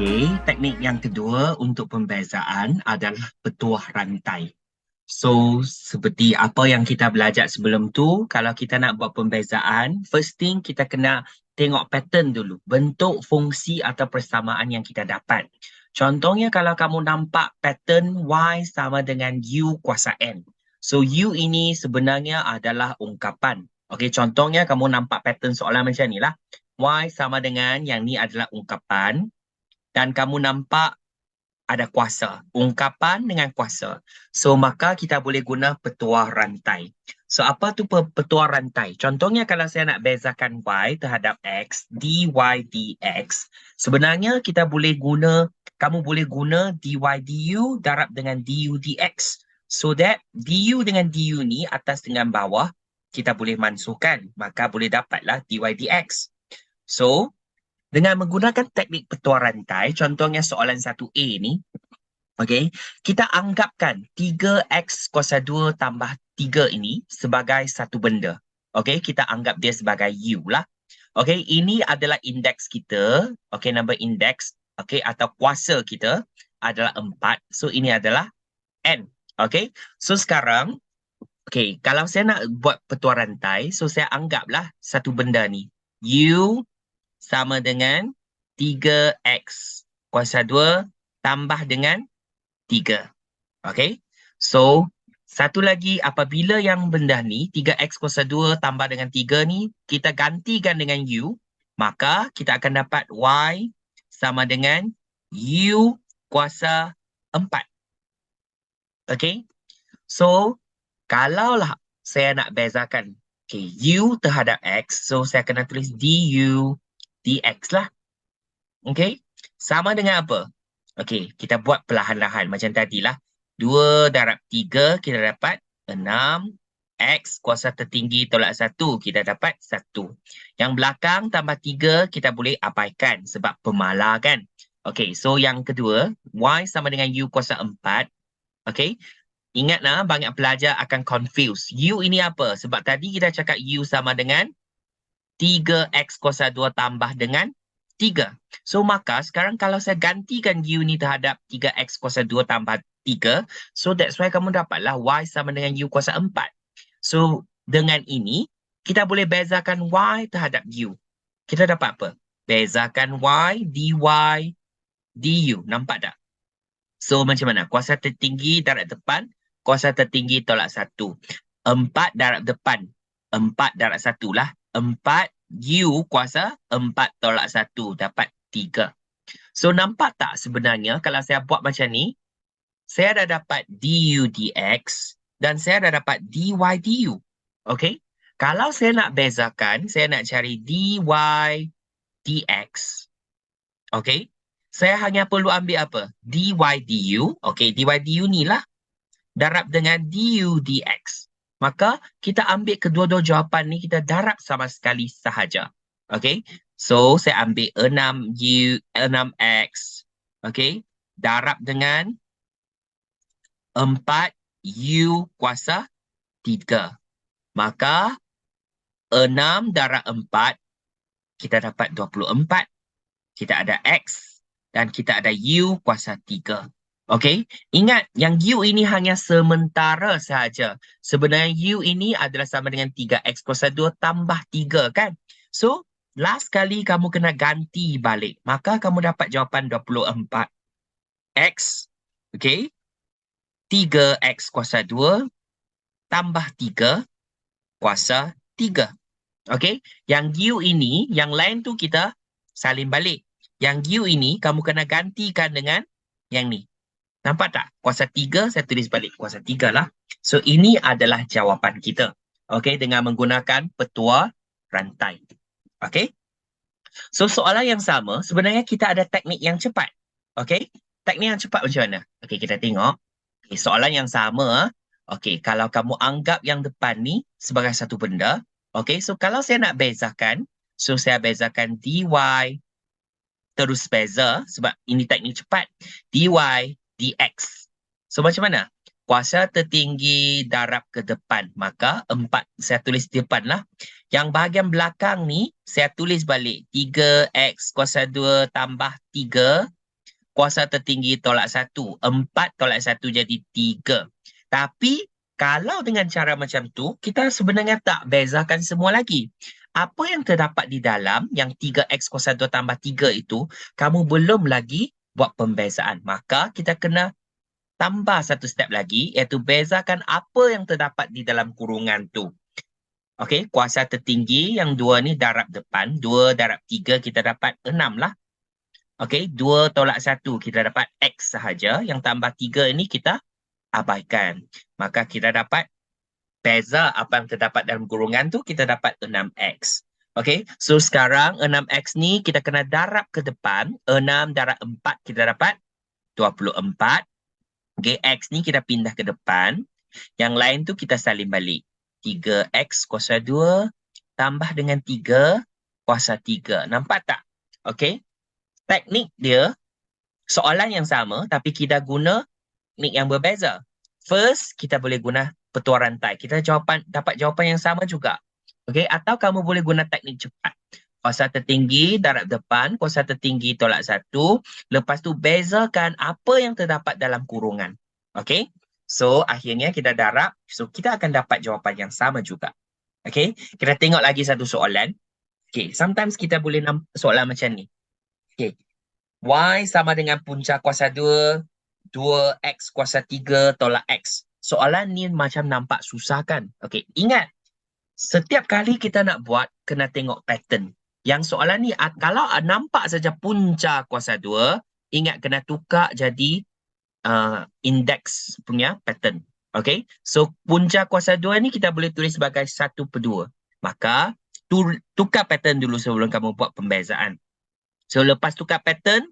Okey, teknik yang kedua untuk pembezaan adalah petuah rantai. So, seperti apa yang kita belajar sebelum tu, kalau kita nak buat pembezaan, first thing kita kena tengok pattern dulu, bentuk, fungsi atau persamaan yang kita dapat. Contohnya kalau kamu nampak pattern Y sama dengan U kuasa N. So, U ini sebenarnya adalah ungkapan. Okey, contohnya kamu nampak pattern soalan macam ni lah. Y sama dengan yang ni adalah ungkapan dan kamu nampak ada kuasa. Ungkapan dengan kuasa. So, maka kita boleh guna petuah rantai. So, apa tu petuah rantai? Contohnya kalau saya nak bezakan Y terhadap X, dy dx. Sebenarnya kita boleh guna, kamu boleh guna dy du darab dengan du dx. So that du dengan du ni atas dengan bawah, kita boleh mansuhkan. Maka boleh dapatlah dy dx. So, dengan menggunakan teknik petuah rantai, contohnya soalan 1A ni, okey, kita anggapkan 3x kuasa 2 tambah 3 ini sebagai satu benda. Okey, kita anggap dia sebagai U lah. Okey, ini adalah indeks kita. Okey, number indeks. Okey, atau kuasa kita adalah 4. So, ini adalah N. Okey, so sekarang, okey, kalau saya nak buat petuah rantai, so saya anggaplah satu benda ni. U sama dengan 3x kuasa 2 tambah dengan 3. Okay. So, satu lagi apabila yang benda ni 3x kuasa 2 tambah dengan 3 ni kita gantikan dengan U, maka kita akan dapat Y sama dengan U kuasa 4. Okay. So, kalaulah saya nak bezakan U terhadap X, so saya kena tulis DU dx lah. Okay. Sama dengan apa? Okay, kita buat perlahan-lahan macam tadilah. 2 darab 3 kita dapat 6. X kuasa tertinggi tolak 1 kita dapat 1. Yang belakang tambah 3 kita boleh abaikan sebab pemalar kan. Okay, so yang kedua, Y sama dengan U kuasa 4. Okay, ingat lah banyak pelajar akan confuse. U ini apa? Sebab tadi kita cakap U sama dengan 3x kuasa 2 tambah dengan 3. So, maka sekarang kalau saya gantikan U ni terhadap 3x kuasa 2 tambah 3, so that's why kamu dapatlah Y sama dengan U kuasa 4. So, dengan ini, kita boleh bezakan Y terhadap U. Kita dapat apa? Bezakan Y, dy, du. Nampak tak? So, macam mana? Kuasa tertinggi darab depan, kuasa tertinggi tolak 1. 4 darab depan, 4 darab 1 lah. 4 U kuasa 4 tolak 1 dapat 3. So, nampak tak sebenarnya kalau saya buat macam ni, saya dah dapat du dx dan saya dah dapat dy du. Okay? Kalau saya nak bezakan, saya nak cari dy dx. Okay? Saya hanya perlu ambil apa? Dy du. Okay, dy du ni lah. Darab dengan du dx. Maka kita ambil kedua-dua jawapan ni, kita darab sama sekali sahaja. Okay. So, saya ambil 6x. Okay. Darab dengan 4u kuasa 3. Maka 6 darab 4, kita dapat 24. Kita ada x dan kita ada u kuasa 3. Okey, ingat yang U ini hanya sementara sahaja. Sebenarnya U ini adalah sama dengan 3x kuasa 2 tambah 3 kan? So, last kali kamu kena ganti balik. Maka kamu dapat jawapan 24. X, okey, 3x kuasa 2 tambah 3 kuasa 3. Okey, yang U ini, yang lain tu kita salin balik. Yang U ini kamu kena gantikan dengan yang ni. Nampak tak? Kuasa 3, saya tulis balik kuasa 3 lah. So, ini adalah jawapan kita. Okey, dengan menggunakan petuah rantai. Okey? So, soalan yang sama, sebenarnya kita ada teknik yang cepat. Okey? Teknik yang cepat macam mana? Okey, kita tengok. Okay, soalan yang sama. Okey, kalau kamu anggap yang depan ni sebagai satu benda. Okey, so kalau saya nak bezakan, so saya bezakan dy terus beza sebab ini teknik cepat. Dy dx. So macam mana? Kuasa tertinggi darab ke depan. Maka 4 saya tulis di depan lah. Yang bahagian belakang ni saya tulis balik. 3x kuasa 2 tambah 3 kuasa tertinggi tolak 1. 4 tolak 1 jadi 3. Tapi kalau dengan cara macam tu, kita sebenarnya tak bezakan semua lagi. Apa yang terdapat di dalam, yang 3x kuasa 2 tambah 3 itu, kamu belum lagi buat pembezaan. Maka kita kena tambah satu step lagi, iaitu bezakan apa yang terdapat di dalam kurungan tu. Okey, kuasa tertinggi yang 2 ni darab depan, 2 darab 3 kita dapat 6 lah. Okey, 2 tolak 1 kita dapat X sahaja, yang tambah 3 ini kita abaikan. Maka kita dapat beza apa yang terdapat dalam kurungan tu, kita dapat 6X. Okey, so sekarang 6X ni kita kena darab ke depan, 6 darab 4 kita dapat 24. Okey, X ni kita pindah ke depan. Yang lain tu kita salin balik. 3X kuasa 2 tambah dengan 3 kuasa 3. Nampak tak? Okey. Teknik dia soalan yang sama tapi kita guna teknik yang berbeza. First, kita boleh guna petua rantai. Kita dapat jawapan yang sama juga. Okey, atau kamu boleh guna teknik cepat. Kuasa tertinggi darab depan, kuasa tertinggi tolak 1. Lepas tu bezakan apa yang terdapat dalam kurungan. Okey? So, akhirnya kita darab. So, kita akan dapat jawapan yang sama juga. Okey? Kita tengok lagi satu soalan. Okey, sometimes kita boleh nampak soalan macam ni. Okey. Y sama dengan punca kuasa 2, 2X kuasa 3 tolak X. Soalan ni macam nampak susah kan? Okey, ingat. Setiap kali kita nak buat, kena tengok pattern. Yang soalan ni, kalau nampak saja punca kuasa 2, ingat kena tukar jadi indeks punya pattern. Okay, so punca kuasa 2 ni kita boleh tulis sebagai 1/2. Maka, tukar pattern dulu sebelum kamu buat pembezaan. So, lepas tukar pattern,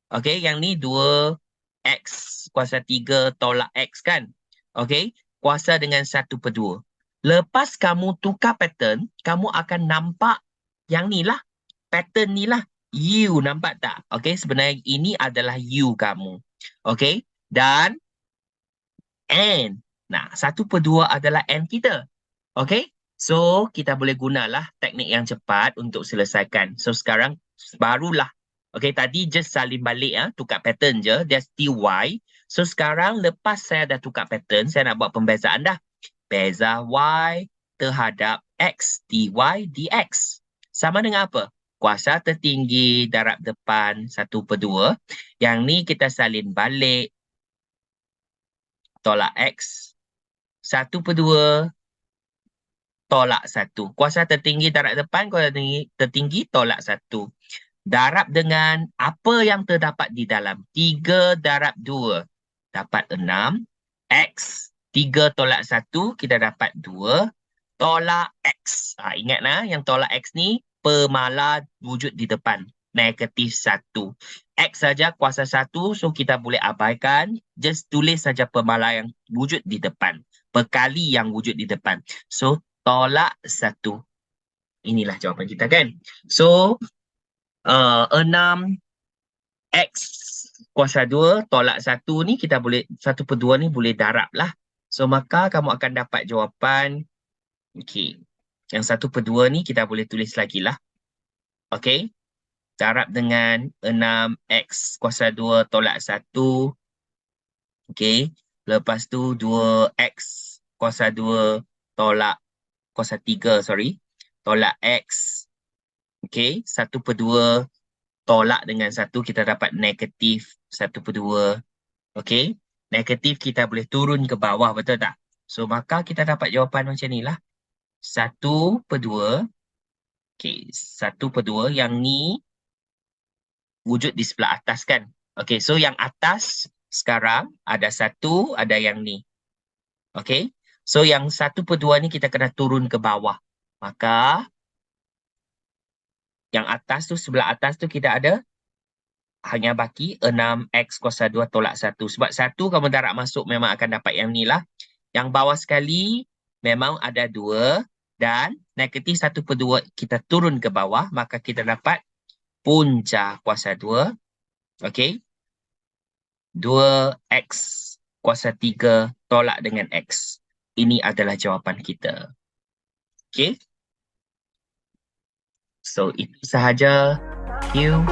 okay, yang ni 2X kuasa 3 tolak X kan? Okay, kuasa dengan 1/2. Lepas kamu tukar pattern, kamu akan nampak yang ni lah. Pattern ni lah. U, nampak tak? Okay, sebenarnya ini adalah U kamu. Okay, dan N. Nah, 1/2 adalah N kita. Okay, so kita boleh gunalah teknik yang cepat untuk selesaikan. So, sekarang barulah. Okay, tadi just salin balik, tukar pattern je. Dia still Y. So, sekarang lepas saya dah tukar pattern, saya nak buat pembezaan dah. Beza Y terhadap X, dy dx. Sama dengan apa? Kuasa tertinggi darab depan 1/2. Yang ni kita salin balik. Tolak X. 1/2 tolak 1. Kuasa tertinggi darab depan, kuasa tertinggi tolak 1. Darab dengan apa yang terdapat di dalam. 3 darab 2 dapat 6. X. 3 tolak 1 kita dapat 2. Tolak X. Ingatlah yang tolak X ni pemala wujud di depan. Negatif 1. X saja kuasa 1, so kita boleh abaikan. Just tulis saja pemala yang wujud di depan. Perkali yang wujud di depan. So, tolak 1. Inilah jawapan kita kan. So, 6X kuasa 2 tolak 1 ni kita boleh 1/2 ni boleh darab lah. So maka kamu akan dapat jawapan. Okey. Yang 1/2 ni kita boleh tulis lagi lah. Okey. Darab dengan 6X kuasa 2 tolak 1. Okey. Lepas tu 2X kuasa 2 tolak kuasa 3, sorry. Tolak X. Okey, 1/2 tolak dengan 1 kita dapat negatif 1/2. Okey, negatif kita boleh turun ke bawah, betul tak? So, maka kita dapat jawapan macam ni lah. 1/2. Okey, 1/2 yang ni wujud di sebelah atas kan? Okey, so yang atas sekarang ada 1, ada yang ni. Okey, so yang 1/2 ni kita kena turun ke bawah. Maka yang atas tu, sebelah atas tu kita ada hanya baki 6X kuasa 2 tolak 1. Sebab 1 kamu darab masuk memang akan dapat yang ni lah. Yang bawah sekali memang ada 2 dan negatif 1/2 kita turun ke bawah. Maka kita dapat punca kuasa 2. Okey. 2X kuasa 3 tolak dengan X. Ini adalah jawapan kita. Okey. So, itu sahaja. Thank you.